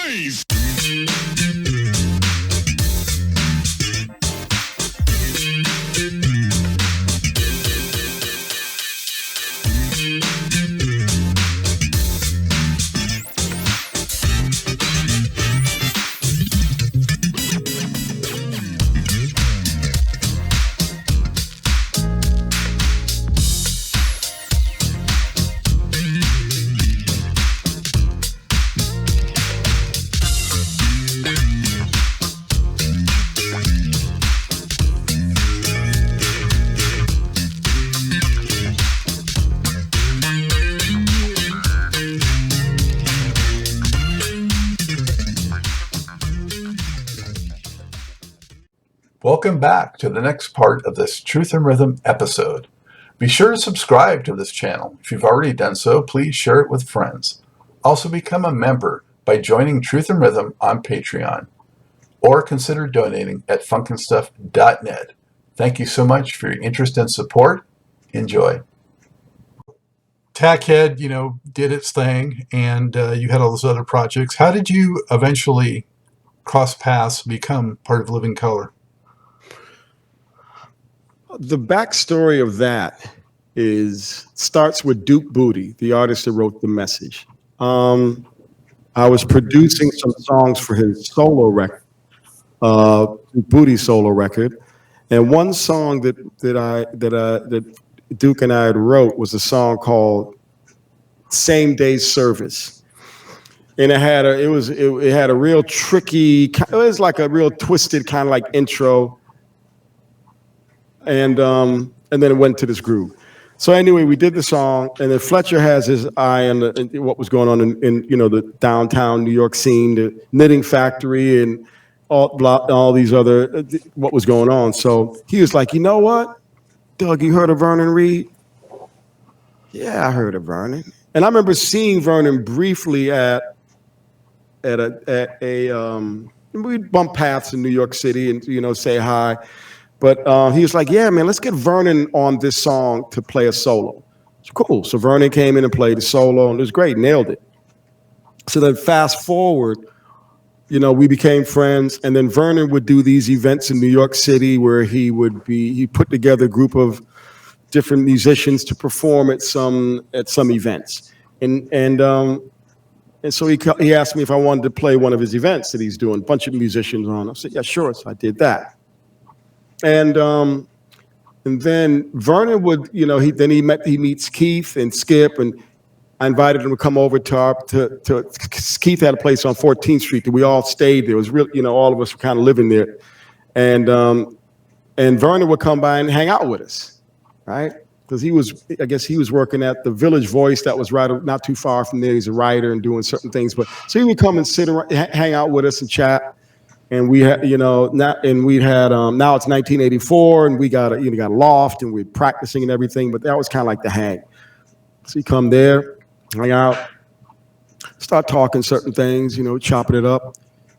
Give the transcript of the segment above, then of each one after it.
noise. Welcome back to the next part of this Truth and Rhythm episode. Be sure to subscribe to this channel. If you've already done so, please share it with friends. Also become a member by joining Truth and Rhythm on Patreon, or consider donating at funkinstuff.net. Thank you so much for your interest and support. Enjoy. Tackhead, did its thing, and you had all those other projects. How did you eventually cross paths, become part of Living Colour? The backstory of that starts with Duke Booty, the artist that wrote The Message. I was producing some songs for his solo record, Booty's solo record, and one song that Duke and I had wrote was a song called "Same Day Service," and it had a real tricky, it was like a real twisted kind of like intro. And then it went to this groove. So anyway, we did the song, and then Fletcher has his eye on what was going on in the downtown New York scene, the Knitting Factory, and all these other what was going on. So he was like, you know what, Doug, you heard of Vernon Reid? Yeah, I heard of Vernon. And I remember seeing Vernon briefly at a we'd bump paths in New York City and say hi. But he was like, yeah, man, let's get Vernon on this song to play a solo. It's cool. So Vernon came in and played the solo, and it was great, nailed it. So then fast forward, we became friends, and then Vernon would do these events in New York City where he put together a group of different musicians to perform at some events. And so he asked me if I wanted to play one of his events that he's doing, a bunch of musicians on. I said, yeah, sure. So I did that. And then Vernon would, he meets Keith and Skip, and I invited him to come over to Keith had a place on 14th Street that we all stayed there. It was really, all of us were kind of living there, and Vernon would come by and hang out with us, right? Because he was working at the Village Voice that was right not too far from there. He's a writer and doing certain things, but so he would come and sit around, hang out with us and chat. And we had, now it's 1984, and we got a loft, and we're practicing and everything. But that was kind of like the hang. So you come there, hang out, start talking certain things, chopping it up,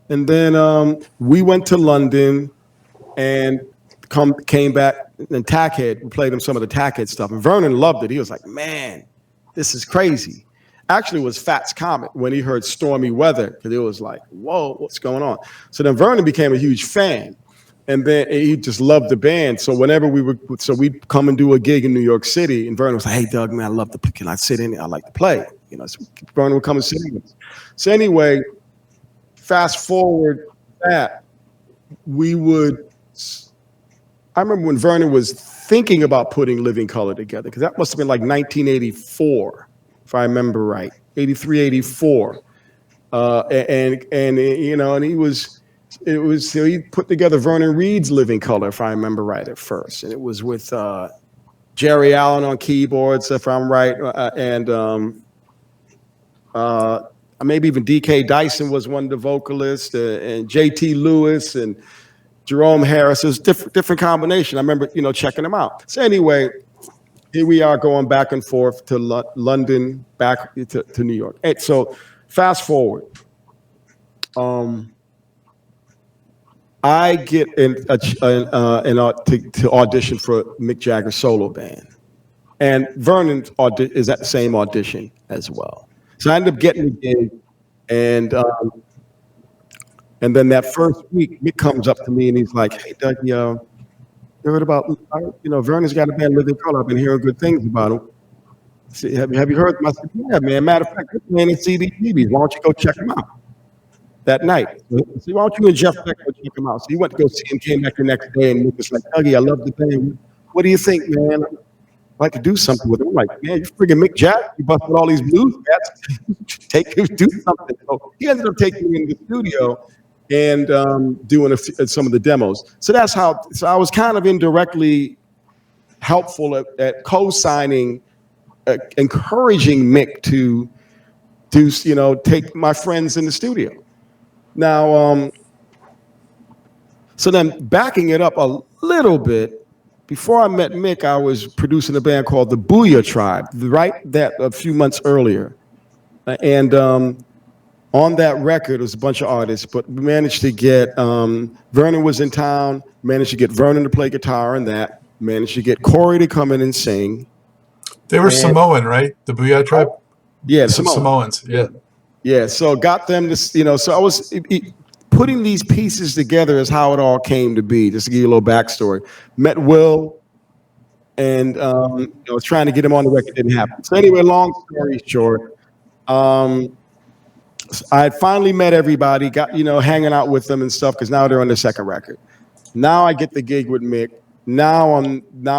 and then we went to London, and came back. And Tackhead, we played him some of the Tackhead stuff, and Vernon loved it. He was like, "Man, this is crazy." Actually, it was Fats Comet when he heard Stormy Weather, because it was like, whoa, what's going on? So then Vernon became a huge fan, and then he just loved the band. So whenever we'd come and do a gig in New York City, and Vernon was like, hey, Doug, man, I love to play. Can I sit in? I like to play. So Vernon would come and sit in with us. So anyway, fast forward that, I remember when Vernon was thinking about putting Living Colour together, because that must have been like 1984. If I remember right, 83, 84, and he put together Vernon Reid's Living Colour, if I remember right at first, and it was with Jerry Allen on keyboards, if I'm right, and maybe even D.K. Dyson was one of the vocalists, and J.T. Lewis and Jerome Harris. It was different combination. I remember checking them out. So anyway. Here we are going back and forth to London, back to New York. And so fast forward. I get to audition for Mick Jagger's solo band. And Vernon is at the same audition as well. So I ended up getting the gig, and And then that first week, Mick comes up to me and he's like, "Hey, Doug, you heard about, Vernon's got a band, Living Colour. I've been hearing good things about him. Have you heard them?" I said, "Yeah, man. Matter of fact, they're playing in CDGBs. Why don't you go check them out?" That night. So why don't you and Jeff Beck go check him out? So he went to go see him, came back the next day, and Mick was like, "Dougie, I love the band. What do you think, man? I'd like to do something with him." I'm like, "Man, you're freaking Mick Jagger. You busted all these blues cats. Do something." So he ended up taking me in the studio and doing some of the demos. So that's how. So I was kind of indirectly helpful at co-signing, encouraging Mick to do, take my friends in the studio. Now, so then backing it up a little bit, before I met Mick, I was producing a band called the Booyah Tribe, right? That a few months earlier, and on that record, it was a bunch of artists, but we managed to get, Vernon was in town, managed to get Vernon to play guitar in that, managed to get Corey to come in and sing. They were Samoan, right? The Booyah Tribe? Yeah, Samoans, yeah. Yeah, so got them to, so I was putting these pieces together is how it all came to be, just to give you a little backstory. Met Will, and I was trying to get him on the record, didn't happen. So anyway, long story short, I had finally met everybody, got, hanging out with them and stuff, because now they're on the second record. Now I get the gig with Mick. Now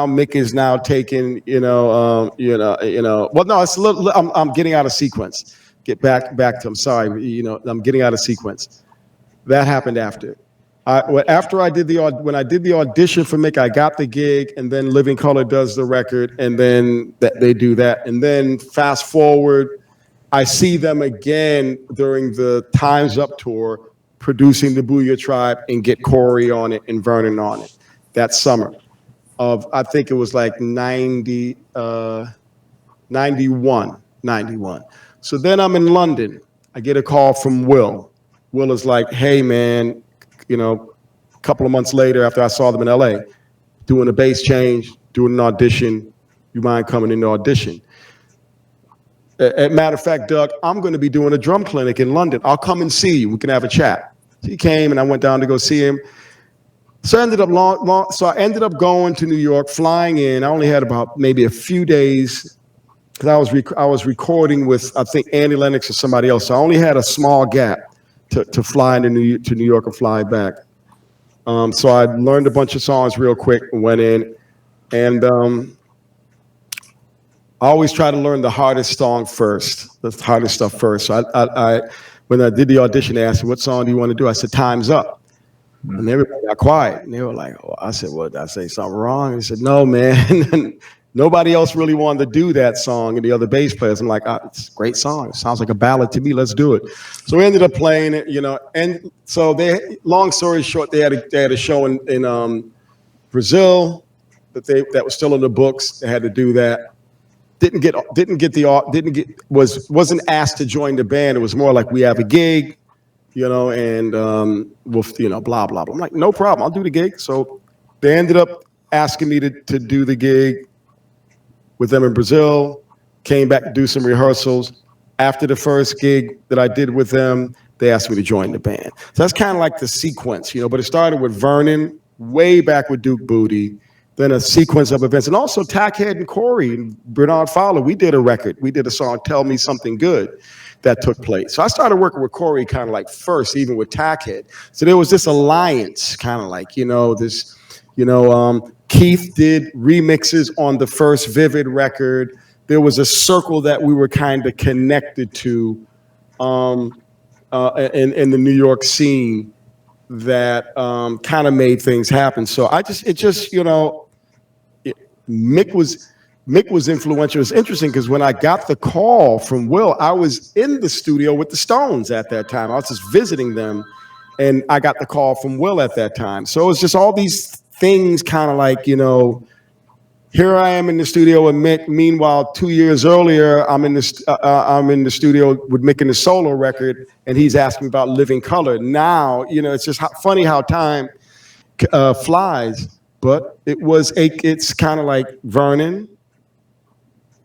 Mick is now taking, well, no, it's a little, I'm getting out of sequence. Get back to, I'm sorry, I'm getting out of sequence. That happened after. After when I did the audition for Mick, I got the gig, and then Living Colour does the record, and then they do that. And then fast forward, I see them again during the Time's Up tour, producing the Booyah Tribe, and get Corey on it and Vernon on it that summer of, I think it was like 91. So then I'm in London. I get a call from Will. Will is like, "Hey, man, a couple of months later after I saw them in LA, doing a bass change, doing an audition. You mind coming in the audition? Matter of fact, Doug, I'm going to be doing a drum clinic in London. I'll come and see you. We can have a chat." He came, and I went down to go see him. So I ended up going to New York, flying in. I only had about maybe a few days, because I was recording with, I think, Andy Lennox or somebody else. So I only had a small gap to fly into New York and fly back. So I learned a bunch of songs real quick and went in, and I always try to learn the hardest song first, the hardest stuff first. So I when I did the audition, they asked me, "What song do you want to do?" I said, "Time's Up." And everybody got quiet. And they were like, "Oh," I said, "What, did I say something wrong?" And he said, "No, man." Nobody else really wanted to do that song, and the other bass players. I'm like, "It's a great song. It sounds like a ballad to me. Let's do it." So we ended up playing it, And so long story short, they had a show in Brazil that was still in the books. They had to do that. Wasn't asked to join the band. It was more like, "We have a gig, and we'll, blah blah blah." I'm like, "No problem. I'll do the gig." So they ended up asking me to do the gig with them in Brazil. Came back to do some rehearsals. After the first gig that I did with them, they asked me to join the band. So that's kind of like the sequence, But it started with Vernon, way back with Duke Booty. Then a sequence of events. And also Tackhead and Corey and Bernard Fowler, we did a record. We did a song, "Tell Me Something Good," that took place. So I started working with Corey kind of like first, even with Tackhead. So there was this alliance, kind of like, Keith did remixes on the first Vivid record. There was a circle that we were kind of connected to in the New York scene that kind of made things happen. So Mick was influential. It's interesting because when I got the call from Will, I was in the studio with the Stones at that time. I was just visiting them, and I got the call from Will at that time. So it was just all these things kind of like, here I am in the studio with Mick. Meanwhile, 2 years earlier, I'm in the studio with Mick in the solo record, and he's asking about Living Colour. Now, it's just funny how time flies. But it's kind of like Vernon,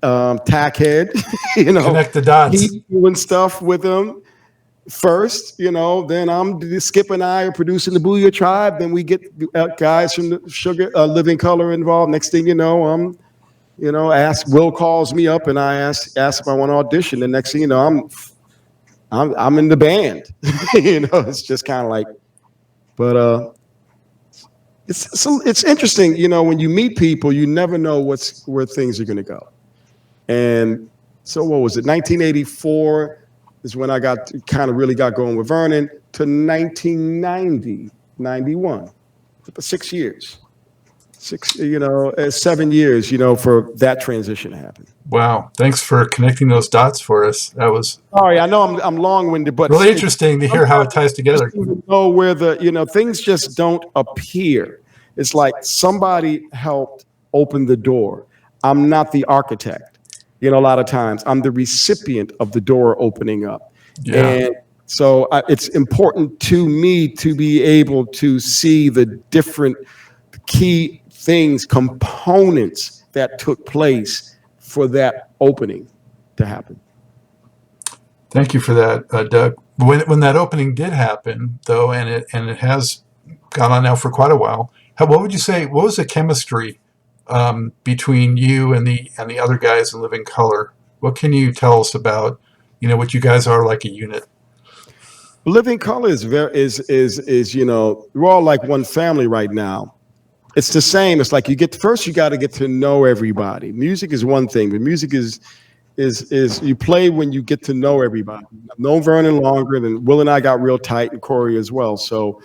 Tackhead, Connect the dots. He's doing stuff with him. first, then Skip and I are producing the Booyah Tribe. Then we get guys from the Sugar Living Colour involved. Next thing you know, Will calls me up and I ask if I want to audition. The next thing you know, I'm in the band. It's just kind of like, but it's interesting. When you meet people, you never know where things are going to go. And so what was it? 1984 is when I really got going with Vernon to 1990, 91, for 6 years. 7 years, for that transition to happen. Wow. Thanks for connecting those dots for us. That was sorry. I know I'm long-winded, but really interesting to hear how it ties together. Know where things just don't appear. It's like somebody helped open the door. I'm not the architect. A lot of times I'm the recipient of the door opening up. Yeah. And so it's important to me to be able to see the different key things, components that took place for that opening to happen. Thank you for that, Doug. When that opening did happen, though, and it has gone on now for quite a while, what would you say? What was the chemistry between you and the other guys in Living Colour? What can you tell us about what you guys are like a unit? Living Colour is we're all like one family right now. It's the same. It's like you got to get to know everybody. Music is one thing, but music is you play when you get to know everybody. I've known Vernon longer, than Will and I got real tight, and Corey as well. So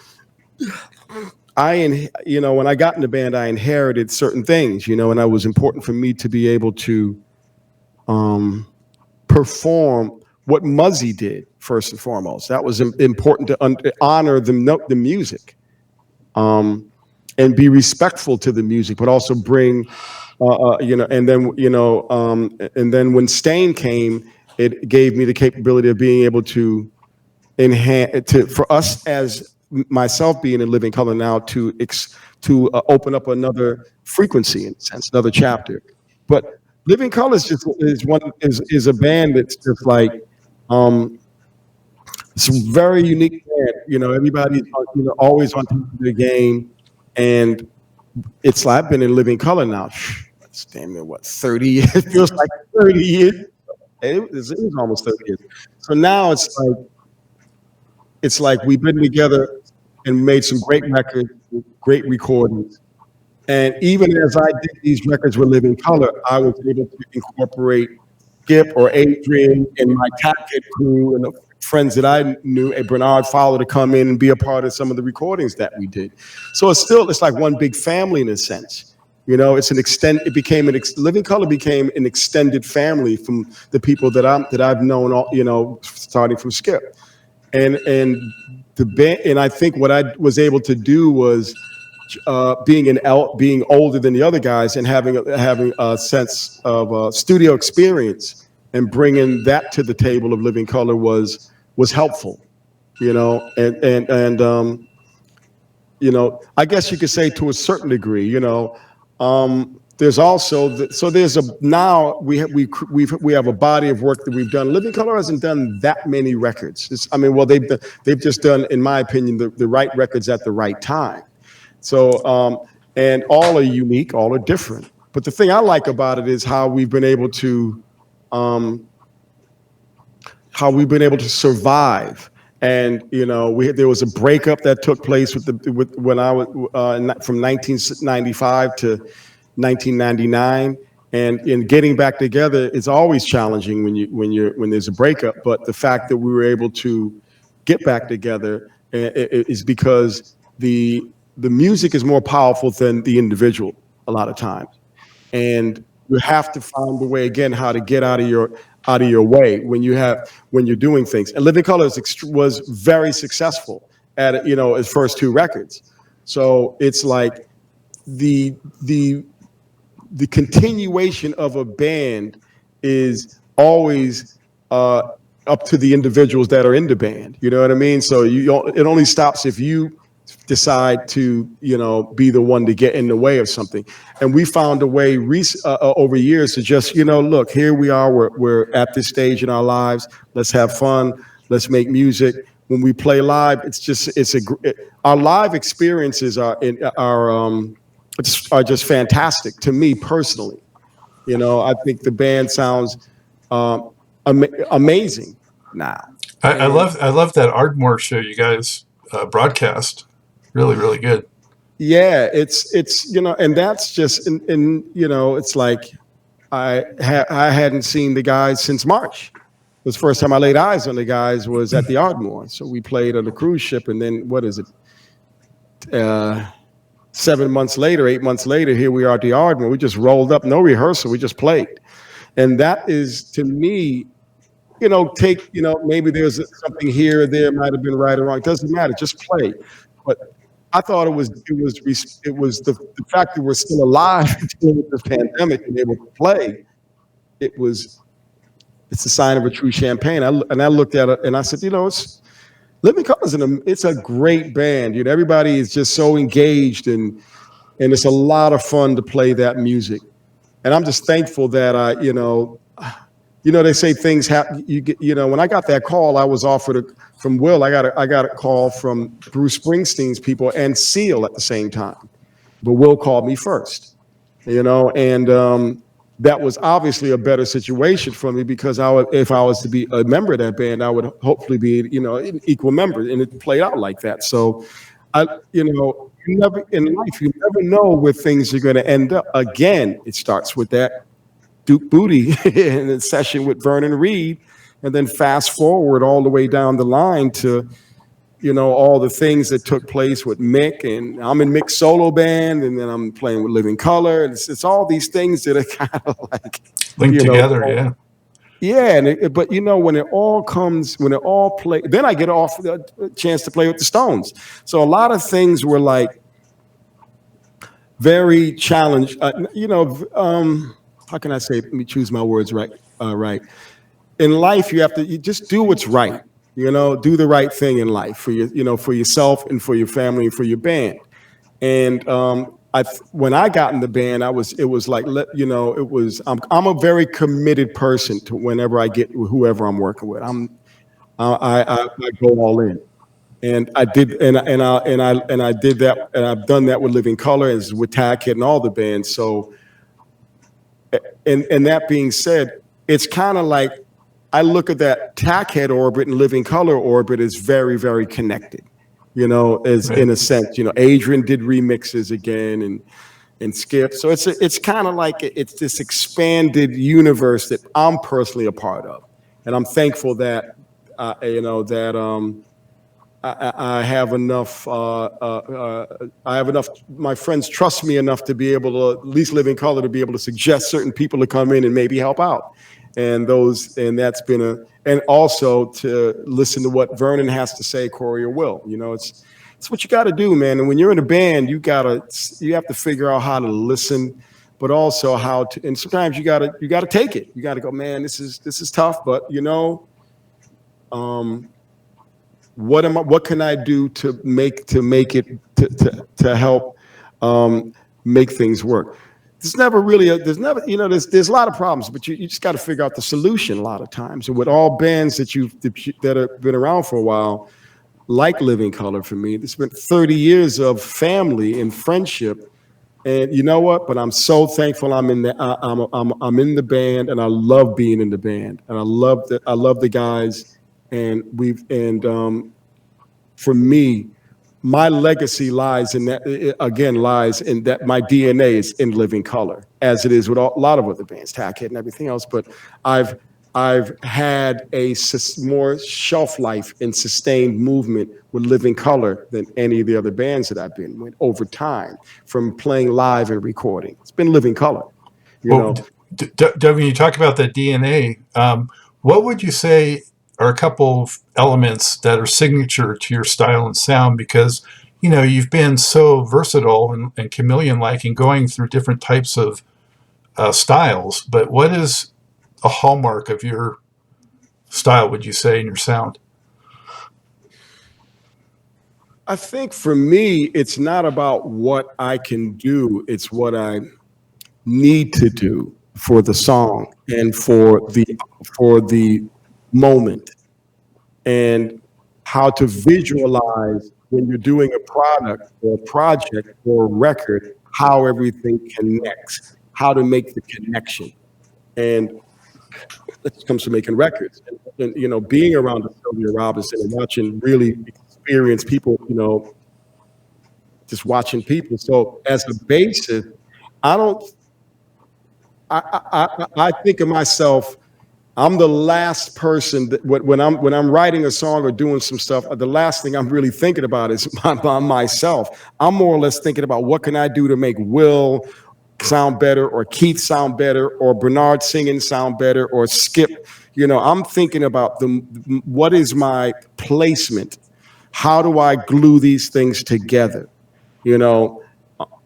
when I got in the band, I inherited certain things, and it was important for me to be able to perform what Muzzy did first and foremost. That was important to honor the music, and be respectful to the music, but also bring, and then when Stain came, it gave me the capability of being able to for us as myself being in Living Colour now to open up another frequency, in a sense, another chapter. But Living Colour is a band that's just like it's a very unique band. Everybody's always on top of the game, and it's like I've been in Living Colour now. It's damn near 30 years. It feels like 30 years. It was almost 30 years. So now it's like we've been together and made some great records, great recordings. And even as I did these records with Living Colour, I was able to incorporate Skip or Adrian and my Tackhead crew and the friends that I knew, and Bernard Fowler, to come in and be a part of some of the recordings that we did. So it's like one big family in a sense. Living Colour became an extended family from the people that I've known, starting from Skip. And the band, and I think what I was able to do was being older than the other guys and having a sense of studio experience and bringing that to the table of Living Colour was helpful, and I guess you could say to a certain degree, there's also now we have a body of work that we've done. Living Colour hasn't done that many records. They've just done, in my opinion, the right records at the right time. So and all are unique, all are different. But the thing I like about it is how we've been able to survive. And there was a breakup that took place when I was from 1995 to 1999, and in getting back together, it's always challenging when there's a breakup. But the fact that we were able to get back together is because the music is more powerful than the individual a lot of times, and you have to find a way again how to get out of your way when you're doing things. And Living Colour was very successful at its first two records. So it's like the continuation of a band is always up to the individuals that are in the band. You know what I mean? So it only stops if you decide to be the one to get in the way of something. And we found a way over years to just look, here we are, we're at this stage in our lives, let's have fun, Let's make music. When we play live, our live experiences are just fantastic to me personally. I think the band sounds amazing now. I love that Ardmore show you guys broadcast. Really, really good. Yeah, it's and that's just and it's like I hadn't seen the guys since March. It was the first time I laid eyes on the guys was at the Ardmore. So we played on the cruise ship, and then what is it? 7 months later, 8 months later, here we are at the Ardmore. We just rolled up, no rehearsal, we just played, and that is to me, maybe there's something here or there might have been right or wrong. It doesn't matter, just play. But I thought it was the fact that we're still alive during this pandemic and able to play. It's a sign of a true champagne. I looked at it and I said, it's Living Colour it's a great band. Everybody is just so engaged and it's a lot of fun to play that music. And I'm just thankful that they say things happen. When I got that call, I was offered from Will. I got a call from Bruce Springsteen's people and Seal at the same time, but Will called me first. And that was obviously a better situation for me because if I was to be a member of that band, I would hopefully be an equal member, and it played out like that. So, you never in life, you never know where things are going to end up. Again, it starts with that Duke Booty in a session with Vernon Reid, and then fast forward all the way down the line to all the things that took place with Mick, and I'm in Mick's solo band, and then I'm playing with Living Colour. It's all these things that are kind of like linked together, yeah. But when it all play, then I get off a chance to play with the Stones. So a lot of things were like very challenged. How can I say? Let me choose my words right. In life, you just do what's right. Do the right thing in life for for yourself and for your family and for your band. And when I got in the band, I'm a very committed person to whenever I get whoever I'm working with. I go all in, and I did, and I did that, and I've done that with Living Colour and with Tackhead and all the bands. So, and that being said, it's kind of like, I look at that Tackhead orbit and Living Colour orbit as very, very connected, as right. In a sense, Adrian did remixes again and Skip. So it's kind of like it's this expanded universe that I'm personally a part of. And I'm thankful that, I have enough, my friends trust me enough to be able to, at least Living Colour, to be able to suggest certain people to come in and maybe help out. And that's been and also to listen to what Vernon has to say, Corey or Will. It's what you got to do, man. And when you're in a band, you have to figure out how to listen, but also how to. And sometimes you got to take it. You got to go, man. This is tough, but what can I do to make it to help make things work? There's a lot of problems, but you just got to figure out the solution a lot of times. And with all bands that have been around for a while, like Living Colour for me, it's been 30 years of family and friendship. And you know what? But I'm so thankful I'm in the band, and I love being in the band, and I love the guys, and for me, my legacy lies in that my DNA is in Living Colour, as it is with a lot of other bands, Tackhead and everything else. But I've had a more shelf life and sustained movement with Living Colour than any of the other bands that I've been with over time, from playing live and recording. It's been Living Colour. Doug, when you talk about that DNA, what would you say are a couple of elements that are signature to your style and sound? Because you've been so versatile and chameleon-like and going through different types of styles, but what is a hallmark of your style, would you say, in your sound? I think for me, it's not about what I can do, it's what I need to do for the song and for the moment. and how to visualize when you're doing a product or a project or a record, how everything connects, how to make the connection. And it comes to making records. And you know, being around Sylvia Robinson and watching really experienced people, you know, just watching people. So as a bassist, I don't, I think of myself, I'm the last person that when I'm writing a song or doing some stuff, the last thing I'm really thinking about is myself. I'm more or less thinking about what can I do to make Will sound better, or Keith sound better, or Bernard singing sound better, or Skip. You know, I'm thinking about what is my placement? How do I glue these things together? You know,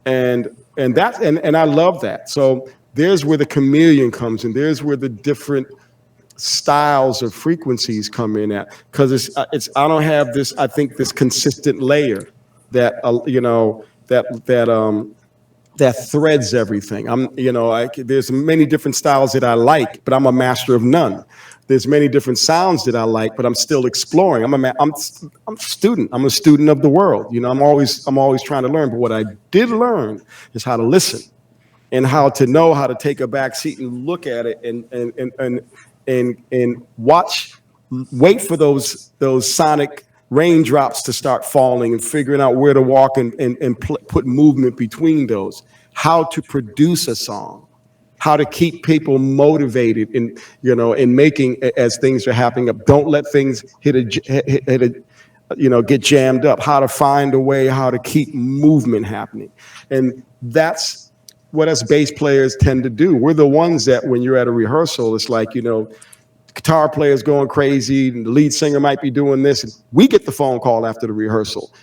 and that's and I love that. So there's where the chameleon comes in. There's where the different styles or frequencies come in at, because it's I don't have this, I think, this consistent layer that you know, that threads everything. There's many different styles that I like, but I'm a master of none. There's many different sounds that I like, but I'm still exploring. I'm a student. I'm a student of the world. You know, I'm always trying to learn. But what I did learn is how to listen, and how to know how to take a back seat and look at it and watch, wait for those sonic raindrops to start falling, and figuring out where to walk and put movement between those, how to produce a song, how to keep people motivated in, you know, in making, as things are happening up. Don't let things hit a you know, get jammed up, how to find a way, how to keep movement happening. And that's what us bass players tend to do. We're the ones that when you're at a rehearsal, it's like, you know, guitar player's going crazy, and the lead singer might be doing this, and we get the phone call after the rehearsal.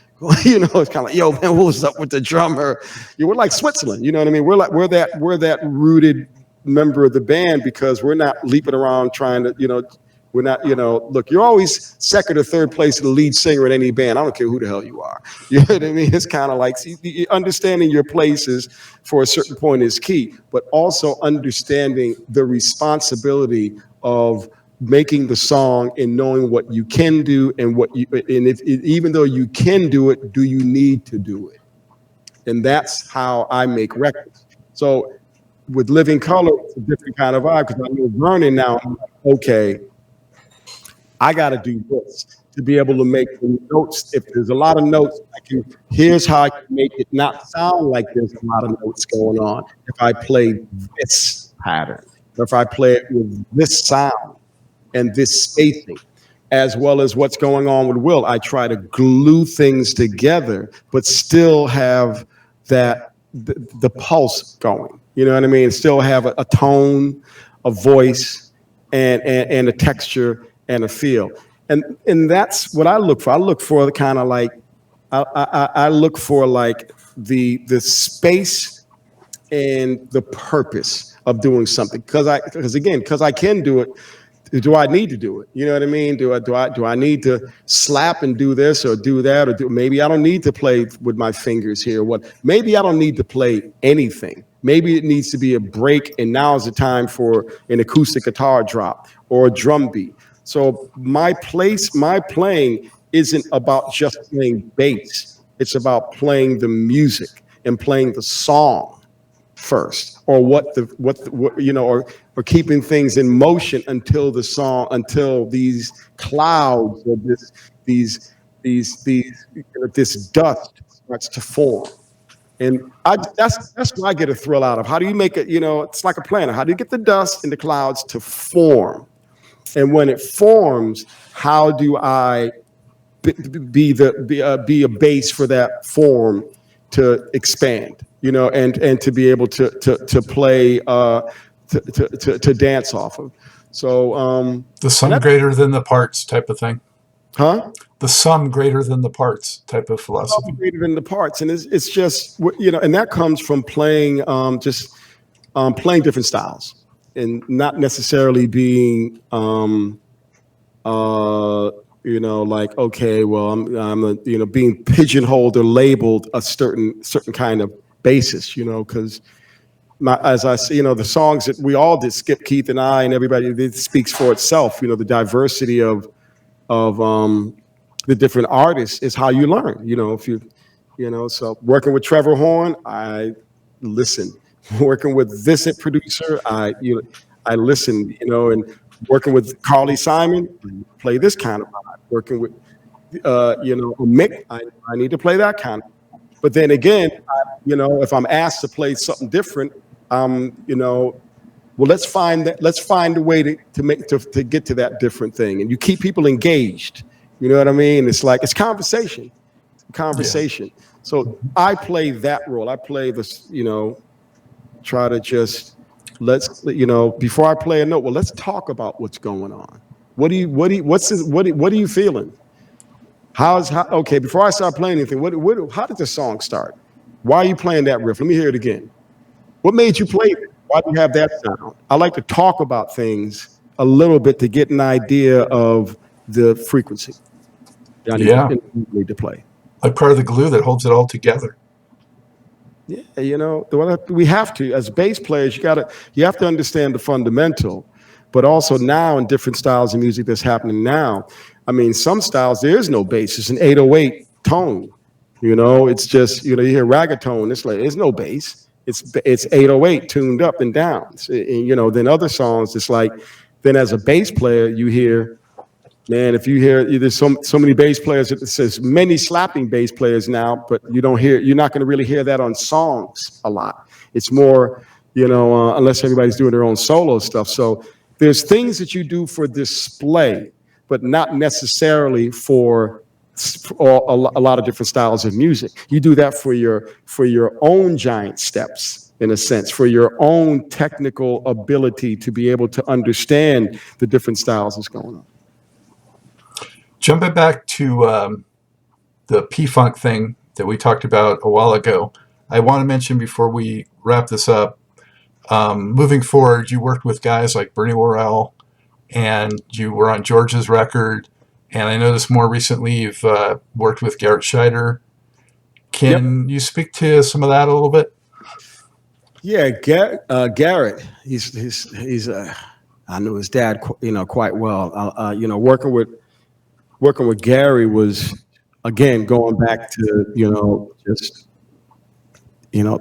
You know, it's kind of like, yo, man, what was up with the drummer? We're like Switzerland, you know what I mean? We're that rooted member of the band, because we're not leaping around trying to, you know, we're not, you know, look, you're always second or third place to the lead singer in any band. I don't care who the hell you are. You know what I mean? It's kind of like, see, understanding your places for a certain point is key, but also understanding the responsibility of making the song and knowing what you can do and what you, and even though you can do it, do you need to do it? And that's how I make records. So with Living Colour, it's a different kind of vibe, because I know Vernon now, I'm like, okay, I got to do this to be able to make the notes. If there's a lot of notes, here's how I can make it not sound like there's a lot of notes going on. If I play this pattern, or if I play it with this sound and this spacing, as well as what's going on with Will, I try to glue things together, but still have that the pulse going. You know what I mean? Still have a tone, a voice, and a texture and a feel. And that's what I look for. I look for the kind of like, I look for like the space and the purpose of doing something. Because I can do it. Do I need to do it? You know what I mean? Do I need to slap and do this or do that, or maybe I don't need to play with my fingers here? Maybe I don't need to play anything. Maybe it needs to be a break, and now is the time for an acoustic guitar drop or a drum beat. So my playing isn't about just playing bass. It's about playing the music and playing the song first, or what you know, or keeping things in motion until these clouds or this dust starts to form. And that's what I get a thrill out of. How do you make it? You know, it's like a planner. How do you get the dust and the clouds to form? And when it forms, how do I be a base for that form to expand? You know, and to be able to play to dance off of. So the sum greater than the parts type of thing. Huh? The sum greater than the parts type of philosophy. Sum greater than the parts, and it's just, you know, and that comes from playing playing different styles, and not necessarily being you know, like, okay, well, I'm you know, being pigeonholed or labeled a certain kind of basis, you know, because as I say, you know, the songs that we all did, Skip, Keith, and I, and everybody, it speaks for itself. You know, the diversity of the different artists is how you learn. If so working with Trevor Horn, I listen. Working with this producer, I listen. And working with Carly Simon, play this kind of vibe. Working with Mick, I need to play that kind of. But then again, if I'm asked to play something different, well, let's find a way to get to that different thing, and you keep people engaged. You know what I mean? It's like it's conversation. Yeah. So I play that role. I play this, try to just before I play a note. Well, let's talk about what's going on. What are you feeling? Okay? Before I start playing anything, how did the song start? Why are you playing that riff? Let me hear it again. What made you play it? Why do you have that sound? I like to talk about things a little bit to get an idea of the frequency. I need to play. Like part of the glue that holds it all together. Yeah, we have to, as bass players, you have to understand the fundamental, but also now in different styles of music that's happening now. I mean, some styles there is no bass; it's an 808 tone. It's just you hear raggatone. It's like there's no bass. It's 808 tuned up and down. Then other songs, it's like then as a bass player you hear. Man, if you hear there's so many bass players, it says many slapping bass players now, but you're not going to really hear that on songs a lot. It's more, unless everybody's doing their own solo stuff. So there's things that you do for display, but not necessarily for a lot of different styles of music. You do that for your own giant steps, in a sense, for your own technical ability to be able to understand the different styles that's going on. Jumping back to the P-Funk thing that we talked about a while ago, I want to mention before we wrap this up, moving forward, you worked with guys like Bernie Worrell, and you were on George's record, and I noticed more recently you've worked with Garrett Shider. Can you speak to some of that a little bit? Yeah, Garrett, he's I knew his dad, quite well. Working with Gary was, again, going back to,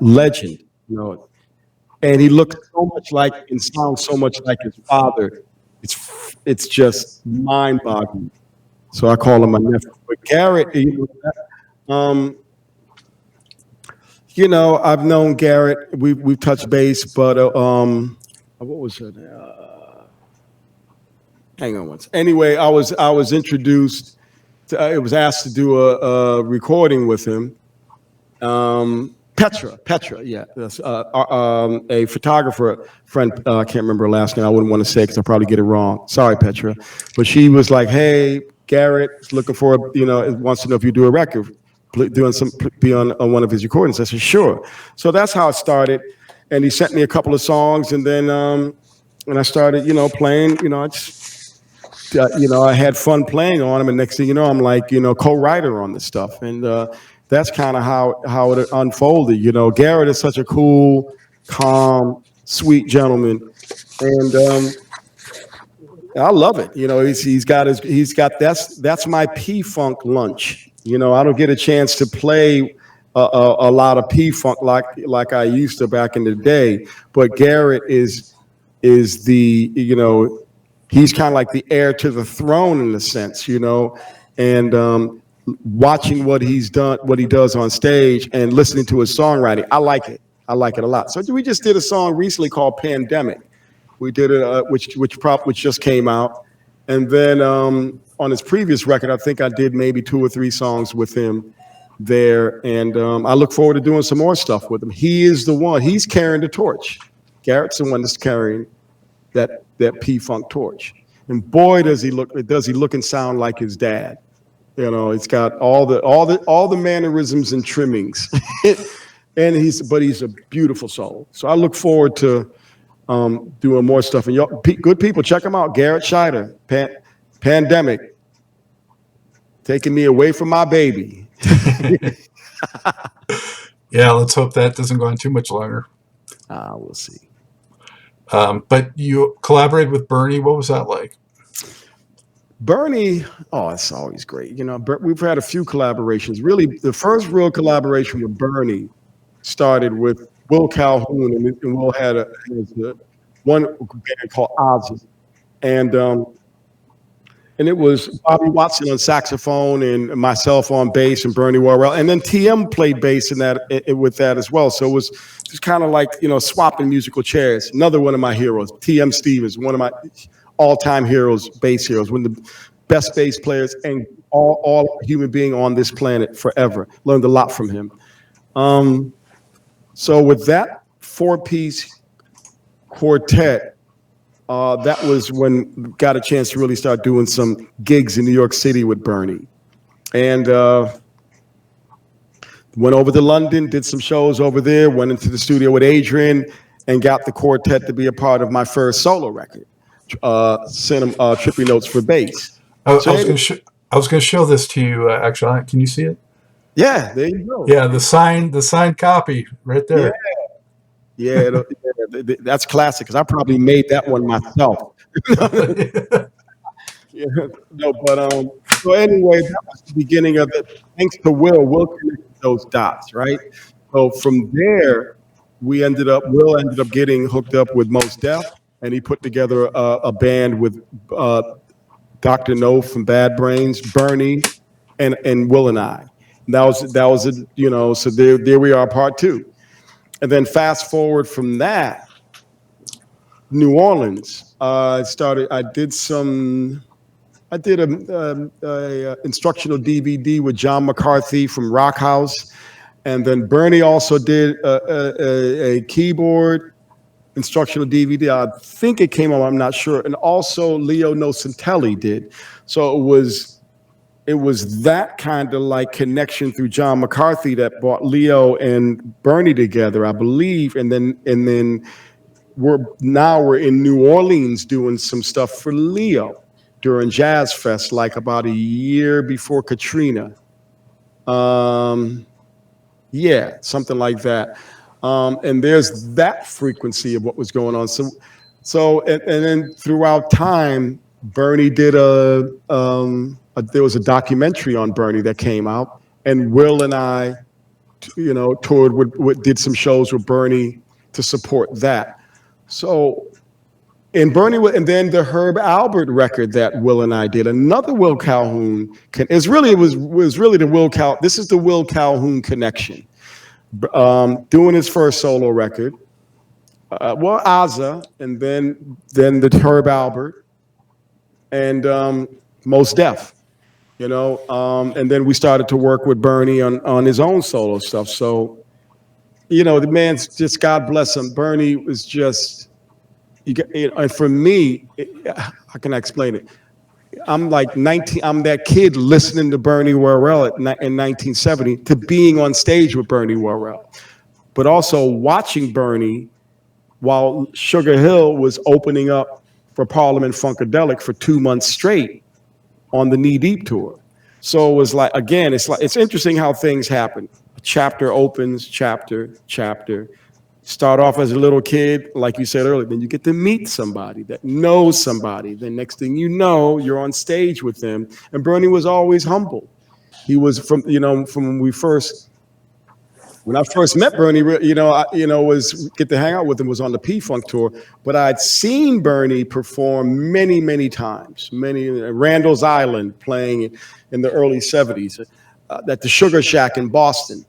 legend, and he looked so much like and sounds so much like his father. It's just mind-boggling. So I call him my nephew. But Garrett, I've known Garrett. We've touched base, but what was her name? Hang on once. Anyway, I was introduced. I was asked to do a recording with him. Petra, yeah, a photographer friend. I can't remember her last name. I wouldn't want to say because I'll probably get it wrong. Sorry, Petra. But she was like, "Hey, Garrett's looking for, wants to know if you do a record, be on one of his recordings." I said, "Sure." So that's how it started. And he sent me a couple of songs, and then and I started, playing. I had fun playing on them, and next thing you know, I'm like, co-writer on this stuff, and that's kind of how it unfolded. Garrett is such a cool, calm, sweet gentleman, and I love it. That's my P-Funk lunch. I don't get a chance to play a lot of P-Funk like I used to back in the day, but Garrett is the he's kind of like the heir to the throne in a sense, and watching what he does on stage and listening to his songwriting. I like it a lot. So we just did a song recently called Pandemic. We did it, which just came out. And then on his previous record, I think I did maybe 2 or 3 songs with him there. And I look forward to doing some more stuff with him. He is the one. He's carrying the torch. Garrett's the one that's carrying that P-Funk torch. And boy, does he look and sound like his dad. It's got all the mannerisms and trimmings. And he's a beautiful soul. So I look forward to doing more stuff. And y'all, good people, check him out. Garrett Shider, Pandemic, taking me away from my baby. Yeah, let's hope that doesn't go on too much longer. We'll see. But you collaborated with Bernie. What was that like? Bernie, oh, it's always great. We've had a few collaborations. Really, the first real collaboration with Bernie started with Will Calhoun, and Will had one band called Ozzy, and it was Bobby Watson on saxophone and myself on bass and Bernie Worrell, and then TM played bass in that with that as well. So it was just kind of like swapping musical chairs. Another one of my heroes, TM Stevens, one of my all-time heroes, bass heroes, one of the best bass players and all human being on this planet forever. Learned a lot from him. So with that 4-piece quartet, that was when we got a chance to really start doing some gigs in New York City with Bernie. And went over to London, did some shows over there, went into the studio with Adrian, and got the quartet to be a part of my first solo record. Sent him trippy notes for bass. I was going to show this to you. Actually, can you see it? Yeah, there you go. Yeah, the signed copy right there. Yeah, that's classic because I probably made that one myself. So anyway, that was the beginning of it. Thanks to Will connected those dots, right? So from there, Will ended up getting hooked up with Mos Def, and he put together a band with Dr. No from Bad Brains, Bernie, and Will and I. And that was it, so there we are, part two. And then fast forward from that, New Orleans. I did a instructional DVD with John McCarthy from Rock House, and then Bernie also did a keyboard instructional DVD. I think it came out, I'm not sure, and also Leo Nocentelli did. So it was that kind of like connection through John McCarthy that brought Leo and Bernie together, I believe, and then we're in New Orleans doing some stuff for Leo during Jazz Fest, like about a year before Katrina. Yeah, something like that. And there's that frequency of what was going on. So and then throughout time, Bernie did there was a documentary on Bernie that came out, and Will and I, toured did some shows with Bernie to support that. So, and then the Herb Alpert record that Will and I did, another Will Calhoun. This is the Will Calhoun connection. Doing his first solo record, Azza, and then the Herb Alpert, and Mos Def. And then we started to work with Bernie on his own solo stuff. So, the man's just, God bless him. Bernie was just, and for me, how can I explain it? I'm like 19. I'm that kid listening to Bernie Worrell in 1970 to being on stage with Bernie Worrell, but also watching Bernie while Sugarhill was opening up for Parliament Funkadelic for 2 months straight on the Knee Deep tour. So it was like, again, it's interesting how things happen. A chapter opens, chapter. Start off as a little kid, like you said earlier, then you get to meet somebody that knows somebody. Then next thing you know, you're on stage with them. And Bernie was always humble. He was from when I first met Bernie, was get to hang out with him, was on the P-Funk tour. But I'd seen Bernie perform many, many times, Randall's Island playing in the early 70s, at the Sugar Shack in Boston,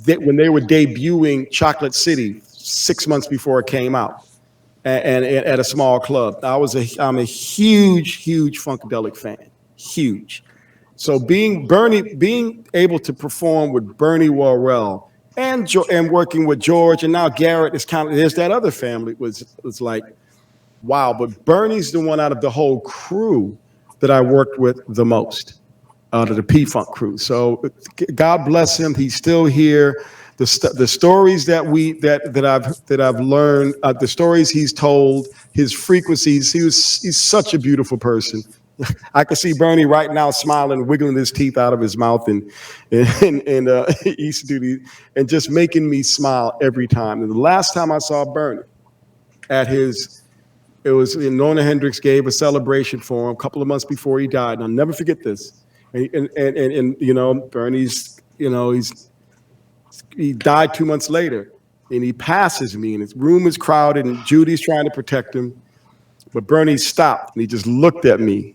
when they were debuting Chocolate City 6 months before it came out, and at a small club. I'm a huge Funkadelic fan, huge. So being able to perform with Bernie Worrell and working with George, and now Garrett is there's that other family was like, wow. But Bernie's the one out of the whole crew that I worked with the most, out of the P-Funk crew. So God bless him. He's still here. The stories that I've learned, the stories he's told, his frequencies. He's such a beautiful person. I can see Bernie right now smiling, wiggling his teeth out of his mouth, and he used to do, and just making me smile every time. And the last time I saw Bernie at his It was Nona Hendrix gave a celebration for him a couple of months before he died. And I'll never forget this. And you know, Bernie's, you know, he died 2 months later, and he passes me, and his room is crowded, and Judy's trying to protect him. But Bernie stopped, and he just looked at me,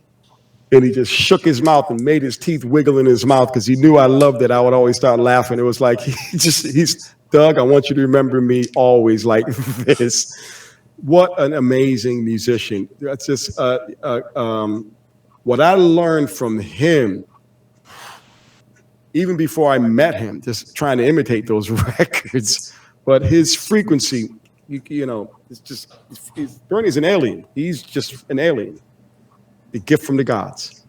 and he just shook his mouth and made his teeth wiggle in his mouth because he knew I loved it. I would always start laughing. It was like, he's Doug, I want you to remember me always like this. What an amazing musician. That's just what I learned from him, even before I met him, just trying to imitate those records. But his frequency, you know, it's just, Bernie's an alien. He's just an alien. The gift from the gods.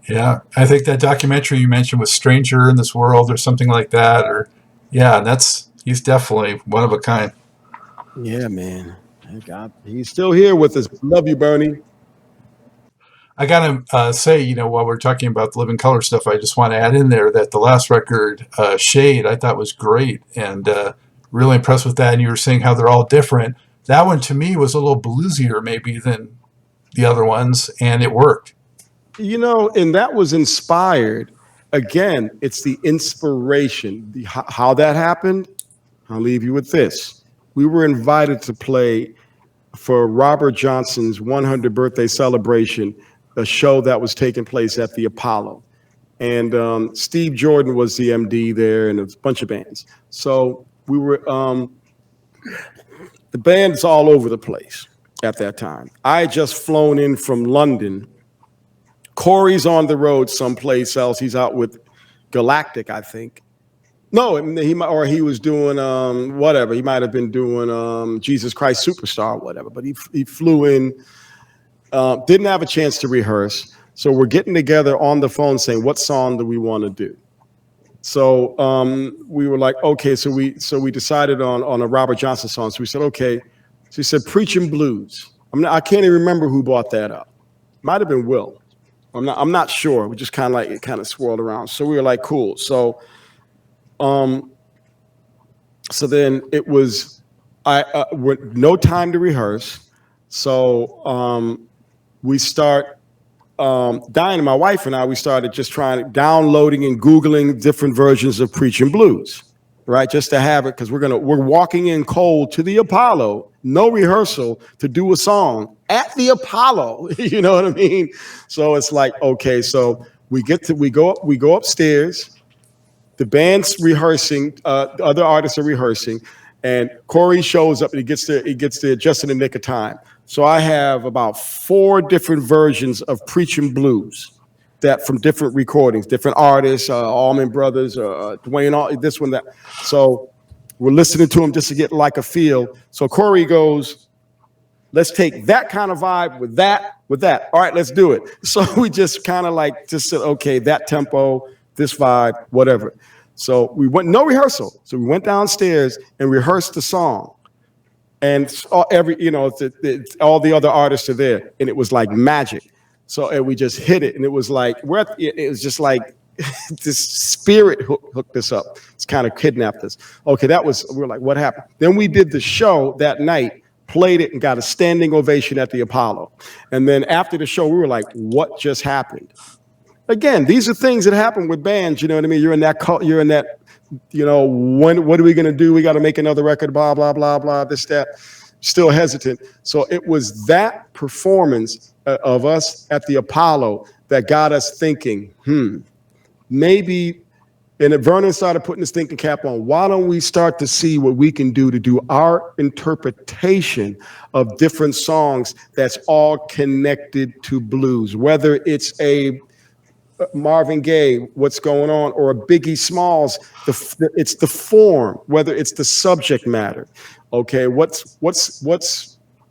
Yeah, I think that documentary you mentioned was Stranger in This World or something like that. Or yeah, he's definitely one of a kind. Yeah, man. God, he's still here with us. Love you, Bernie. I gotta say, you know, while we're talking about the Living Colour stuff, I just want to add in there that the last record, Shade, I thought was great, and really impressed with that. And you were saying how they're all different. That one to me was a little bluesier maybe than the other ones, and it worked. You know, and that was inspired. Again, it's the inspiration. How that happened, I'll leave you with this. We were invited to play for Robert Johnson's 100th birthday celebration, a show that was taking place at the Apollo. And Steve Jordan was the MD there, and a bunch of bands. So we were, the band's all over the place at that time. I had just flown in from London. Corey's on the road someplace else. He's out with Galactic, I think. No, he was doing whatever. He might have been doing Jesus Christ Superstar or whatever. But he flew in, didn't have a chance to rehearse. So we're getting together on the phone saying, what song do we want to do? So we were like, okay. So we decided on a Robert Johnson song. So we said, okay. So he said, Preaching Blues. I can't even remember who brought that up. Might have been Will. I'm not sure. We just kind of swirled around. So we were like, cool. So then it was with no time to rehearse. So we start Diana, my wife and I, we started just downloading and Googling different versions of Preaching Blues, right? Just to have it, because we're walking in cold to the Apollo, no rehearsal, to do a song at the Apollo. You know what I mean? So it's like, okay, so we go upstairs. The band's rehearsing, the other artists are rehearsing, and Corey shows up and he gets there just in the nick of time. So I have about 4 different versions of Preaching Blues that from different recordings, different artists, Allman Brothers, Dwayne, this one, that. So we're listening to them just to get like a feel. So Corey goes, let's take that kind of vibe with that. All right, let's do it. So we just kind of just said, okay, that tempo, this vibe, whatever. So we went, no rehearsal. So we went downstairs and rehearsed the song. And all the other artists are there. And it was like magic. So and we just hit it. And it was like, it was just like this spirit hooked us up. It's kind of kidnapped us. Okay, we were like, what happened? Then we did the show that night, played it, and got a standing ovation at the Apollo. And then after the show, we were like, what just happened? Again, these are things that happen with bands. You know what I mean? You're in that, what are we going to do? We got to make another record, blah, blah, blah, blah, this, that. Still hesitant. So it was that performance of us at the Apollo that got us thinking, maybe, and Vernon started putting his thinking cap on, why don't we start to see what we can do to do our interpretation of different songs that's all connected to blues, whether it's a Marvin Gaye, What's Going On, or a Biggie Smalls, it's the form, whether it's the subject matter. Okay, what's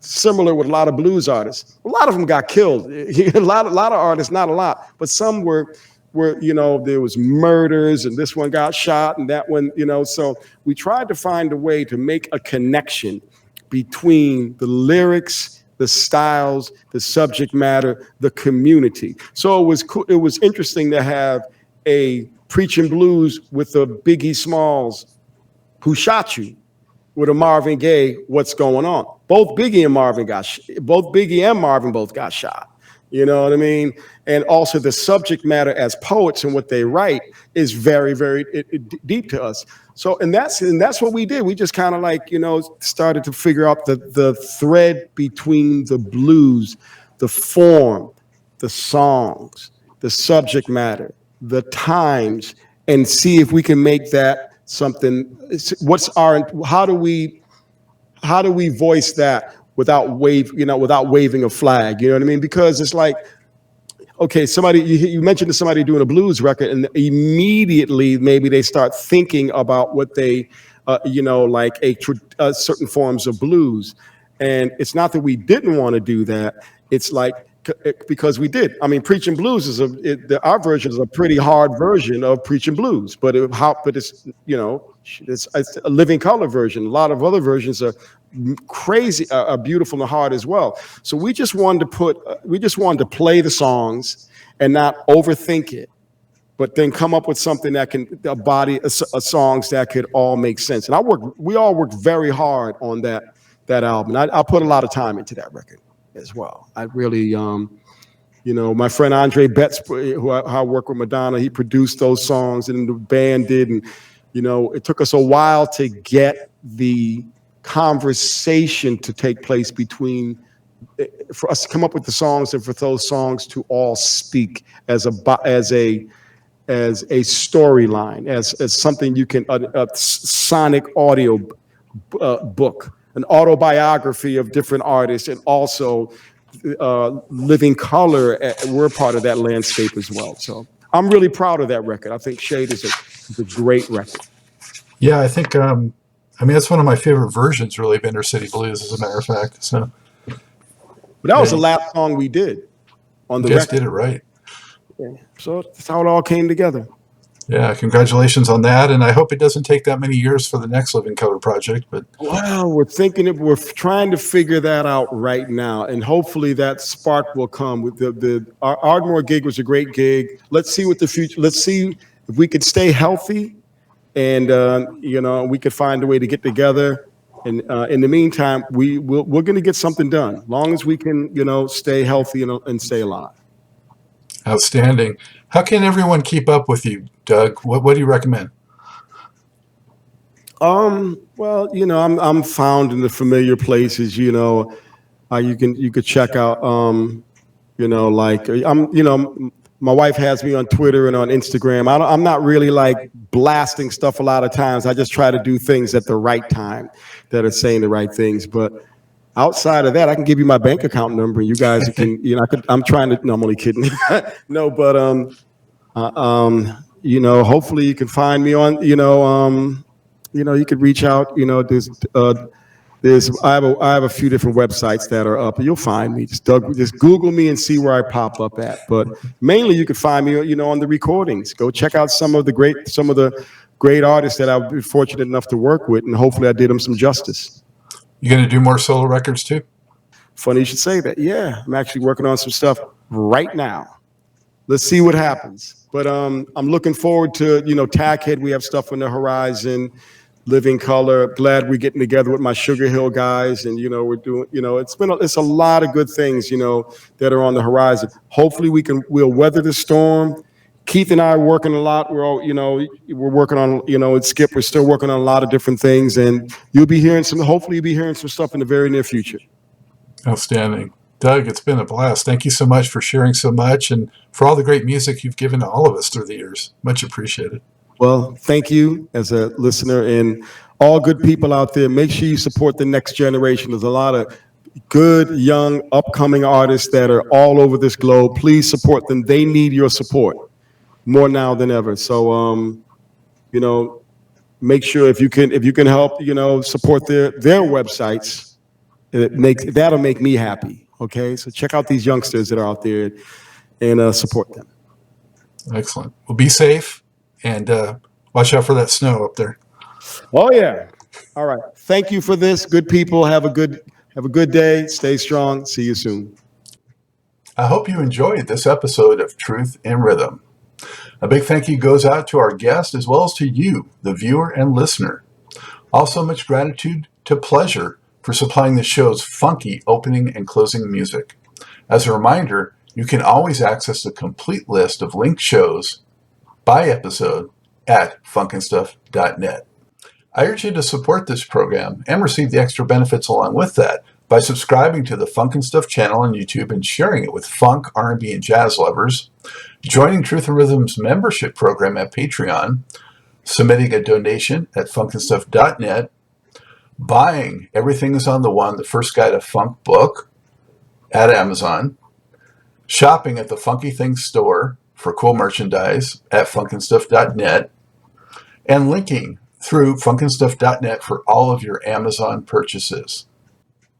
similar with a lot of blues artists? A lot of them got killed. A lot of artists, not a lot, but some were there was murders, and this one got shot, and that one, so we tried to find a way to make a connection between the lyrics, the styles, the subject matter, the community. So it was interesting to have a Preaching Blues with a Biggie Smalls, Who Shot You, with a Marvin Gaye, what's going on? Both Biggie and Marvin both got shot. You know what I mean? And also the subject matter as poets and what they write is very, very deep to us. So, and that's what we did. We just kind of like, started to figure out the thread between the blues, the form, the songs, the subject matter, the times, and see if we can make that something. How do we voice that without waving a flag? You know what I mean? Because it's like, okay, you mentioned to somebody doing a blues record, and immediately maybe they start thinking about what they, like certain forms of blues. And it's not that we didn't want to do that. It's like, because we did. I mean, Preaching Blues our version is a pretty hard version of Preaching Blues, but it's a Living Colour version. A lot of other versions are crazy, are beautiful and hard as well. So we just wanted to play the songs and not overthink it, but then come up with something that can embody songs that could all make sense. And we all worked very hard on that album. I put a lot of time into that record as well. I really, my friend Andre Betts, who I work with Madonna, he produced those songs, and the band did. And, it took us a while to get the conversation to take place for us to come up with the songs and for those songs to all speak as a storyline, as something you can, a sonic audio book, an autobiography of different artists, and also Living Colour. We're part of that landscape as well. So I'm really proud of that record. I think Shade is a great record. Yeah, I think, that's one of my favorite versions, really, of Inner City Blues, as a matter of fact. So, but that was the last song we did on the record. Did it right. Yeah. So that's how it all came together. Yeah, congratulations on that, and I hope it doesn't take that many years for the next Living Colour project. But we're trying to figure that out right now, and hopefully that spark will come. With our Ardmore gig was a great gig. Let's see what the future. Let's see if we could stay healthy, and we could find a way to get together. And in the meantime, we're going to get something done, as long as we can, stay healthy and stay alive. Outstanding. How can everyone keep up with you, Doug? What do you recommend? Well, I'm found in the familiar places. You could check out. My wife has me on Twitter and on Instagram. I'm not really like blasting stuff a lot of times. I just try to do things at the right time that are saying the right things. But outside of that, I can give you my bank account number. You guys can, I'm trying to, no, I'm only kidding. No, but, hopefully you can find me on, you could reach out, I have a few different websites that are up. You'll find me. Just Google me and see where I pop up at. But mainly you can find me, on the recordings. Go check out some of the great artists that I've been fortunate enough to work with, and hopefully I did them some justice. You going to do more solo records too? Funny you should say that. Yeah, I'm actually working on some stuff right now. Let's see what happens. But I'm looking forward to, Tackhead. We have stuff on the horizon. Living Colour. Glad we're getting together with my Sugarhill guys, and we're doing. It's a lot of good things, that are on the horizon. Hopefully we'll weather the storm. Keith and I are working a lot. We're all, we're working on, at Skip, we're still working on a lot of different things, and hopefully you'll be hearing some stuff in the very near future. Outstanding. Doug, it's been a blast. Thank you so much for sharing so much and for all the great music you've given to all of us through the years. Much appreciated. Well, thank you as a listener, and all good people out there. Make sure you support the next generation. There's a lot of good, young, upcoming artists that are all over this globe. Please support them. They need your support more now than ever. So, make sure if you can help, support their websites. That'll make me happy. Okay, so check out these youngsters that are out there and support them. Excellent. Well, be safe. And watch out for that snow up there. Oh yeah. All right. Thank you for this. Good people. Have a good day. Stay strong. See you soon. I hope you enjoyed this episode of Truth in Rhythm. A big thank you goes out to our guest as well as to you, the viewer and listener. Also, much gratitude to Pleasure for supplying the show's funky opening and closing music. As a reminder, you can always access the complete list of linked shows by episode at funkandstuff.net. I urge you to support this program and receive the extra benefits along with that by subscribing to the Funk and Stuff channel on YouTube and sharing it with funk, R&B, and jazz lovers, joining Truth and Rhythm's membership program at Patreon, submitting a donation at funkandstuff.net, buying Everything is on the One, the First Guide to Funk book at Amazon, shopping at the Funky Things store for cool merchandise at funkandstuff.net, and linking through funkandstuff.net for all of your Amazon purchases.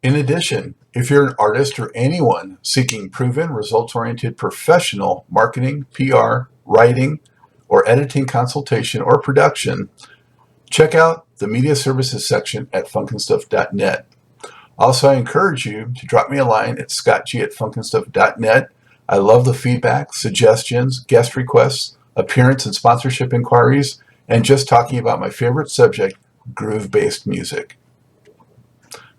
In addition, if you're an artist or anyone seeking proven, results-oriented professional marketing, PR, writing, or editing consultation or production, check out the media services section at funkandstuff.net. Also, I encourage you to drop me a line at scottg@funkandstuff.net. I love the feedback, suggestions, guest requests, appearance and sponsorship inquiries, and just talking about my favorite subject, groove-based music.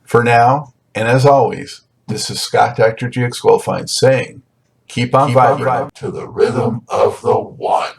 For now, and as always, this is Scott Dr. GX Goldfine saying, keep on vibing to the rhythm of the one.